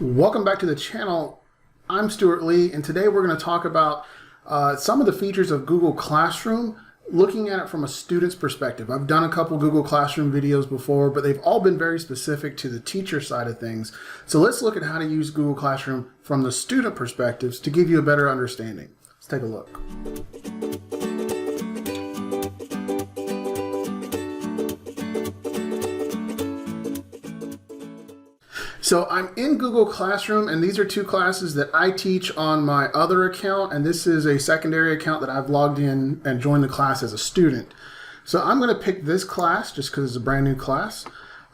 Welcome back to the channel. I'm Stuart Lee, and today we're going to talk about some of the features of Google Classroom, looking at it from a student's perspective. I've done a couple Google Classroom videos before, but they've all been very specific to the teacher side of things. So let's look at how to use Google Classroom from the student perspectives to give you a better understanding. Let's take a look. So I'm in Google Classroom, and these are two classes that I teach on my other account, and this is a secondary account that I've logged in and joined the class as a student. So I'm going to pick this class just because it's a brand new class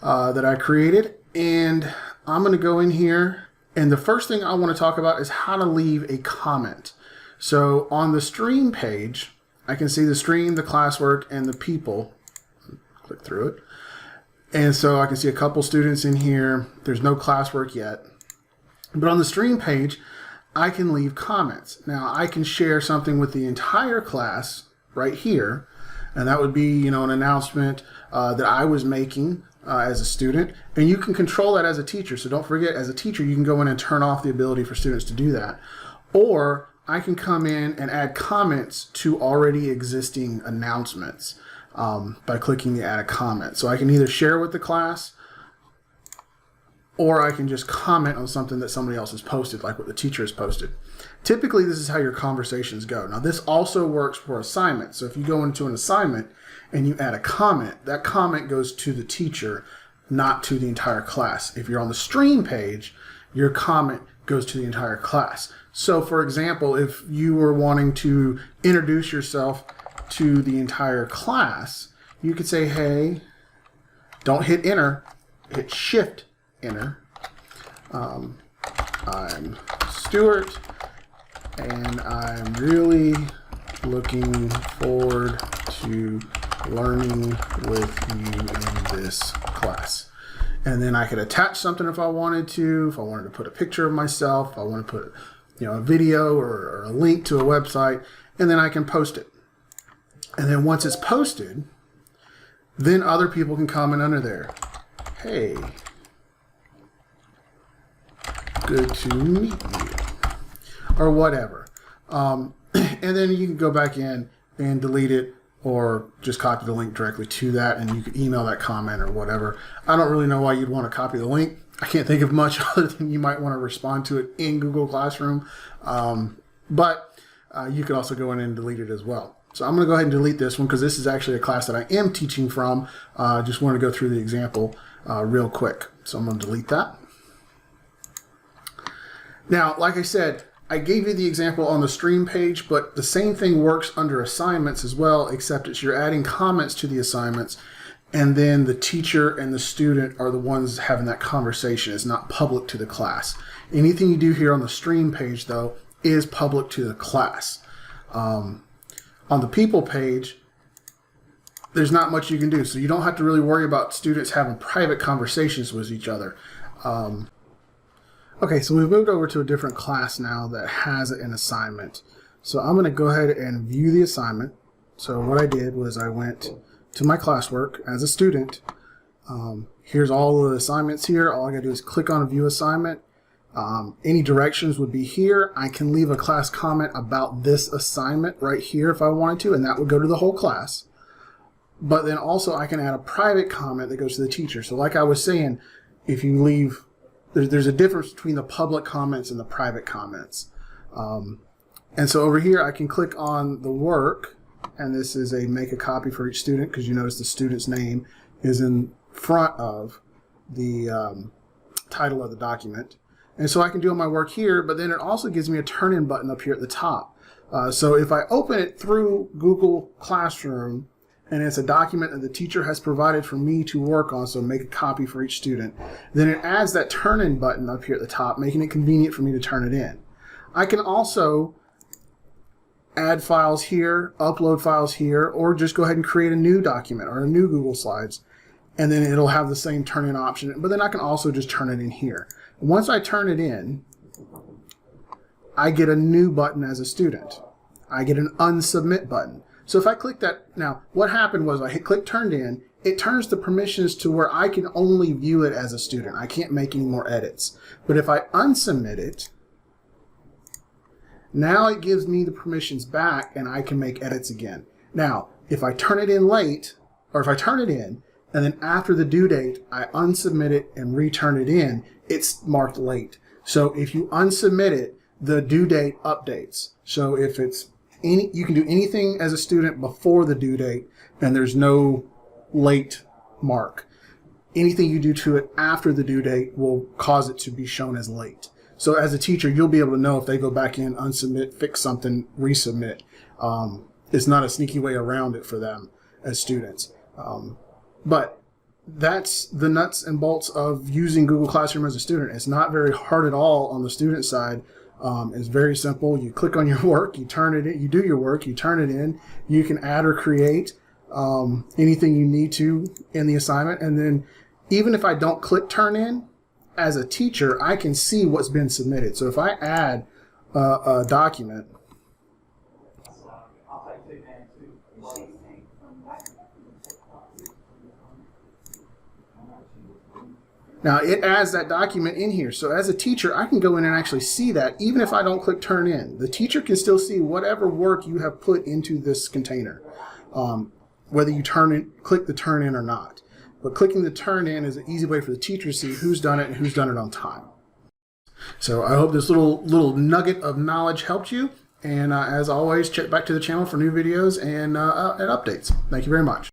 that I created, and I'm going to go in here, and the first thing I want to talk about is how to leave a comment. So on the stream page, I can see the stream, the classwork, and the people. Click through it. And so I can see a couple students in here. There's no classwork yet. But on the stream page, I can leave comments. Now I can share something with the entire class right here. And that would be, an announcement that I was making as a student. And you can control that as a teacher. So don't forget, as a teacher, you can go in and turn off the ability for students to do that. Or I can come in and add comments to already existing announcements. By clicking the add a comment. So I can either share with the class, or I can just comment on something that somebody else has posted, like what the teacher has posted. Typically, this is how your conversations go. Now, this also works for assignments. So if you go into an assignment and you add a comment, that comment goes to the teacher, not to the entire class. If you're on the stream page, your comment goes to the entire class. So for example, if you were wanting to introduce yourself to the entire class, you could say, hey, don't hit enter, hit shift enter. I'm Stuart, and I'm really looking forward to learning with you in this class. And then I could attach something if I wanted to. If I wanted to put a picture of myself, if I want to put a video or a link to a website, and then I can post it. And then once it's posted, then other people can comment under there. Hey, good to meet you, or whatever. And then you can go back in and delete it, or just copy the link directly to that, and you can email that comment or whatever. I don't really know why you'd want to copy the link. I can't think of much other than you might want to respond to it in Google Classroom. But you could also go in and delete it as well. So I'm going to go ahead and delete this one because this is actually a class that I am teaching from. Just want to go through the example real quick. So I'm going to delete that. Now, like I said, I gave you the example on the stream page, but the same thing works under assignments as well, except it's you're adding comments to the assignments, and then the teacher and the student are the ones having that conversation. It's not public to the class. Anything you do here on the stream page, though, is public to the class. On the people page, there's not much you can do. So you don't have to really worry about students having private conversations with each other. Okay, so we've moved over to a different class now that has an assignment. So I'm going to go ahead and view the assignment. So what I did was I went to my classwork as a student. Here's all the assignments here. All I got to do is click on view assignment. Any directions would be here. I can leave a class comment about this assignment right here if I wanted to, and that would go to the whole class. But then also I can add a private comment that goes to the teacher. So like I was saying, if you leave, there's a difference between the public comments and the private comments. And so over here I can click on the work, and this is a make a copy for each student, because you notice the student's name is in front of the title of the document. And so I can do my work here, but then it also gives me a turn-in button up here at the top. So if I open it through Google Classroom, and it's a document that the teacher has provided for me to work on, so make a copy for each student, then it adds that turn-in button up here at the top, making it convenient for me to turn it in. I can also add files here, upload files here, or just go ahead and create a new document or a new Google Slides, and then it'll have the same turn-in option, but then I can also just turn it in here. Once I turn it in, I get a new button as a student. I get an unsubmit button. So if I click that, now what happened was I hit click turned in, it turns the permissions to where I can only view it as a student. I can't make any more edits. But if I unsubmit it, now it gives me the permissions back and I can make edits again. Now, if I turn it in late, or if I turn it in, and then after the due date, I unsubmit it and return it in, it's marked late. So if you unsubmit it, the due date updates. So if it's you can do anything as a student before the due date and there's no late mark. Anything you do to it after the due date will cause it to be shown as late. So as a teacher, you'll be able to know if they go back in, unsubmit, fix something, resubmit. It's not a sneaky way around it for them as students. But that's the nuts and bolts of using Google Classroom as a student. It's not very hard at all on the student side. It's very simple. You click on your work, you turn it in, you do your work, you turn it in. You can add or create anything you need to in the assignment. And then even if I don't click turn in, as a teacher, I can see what's been submitted. So if I add a document, now it adds that document in here. So as a teacher, I can go in and actually see that even if I don't click turn in. The teacher can still see whatever work you have put into this container, whether you click the turn in or not. But clicking the turn in is an easy way for the teacher to see who's done it and who's done it on time. So I hope this little nugget of knowledge helped you. And as always, check back to the channel for new videos and updates. Thank you very much.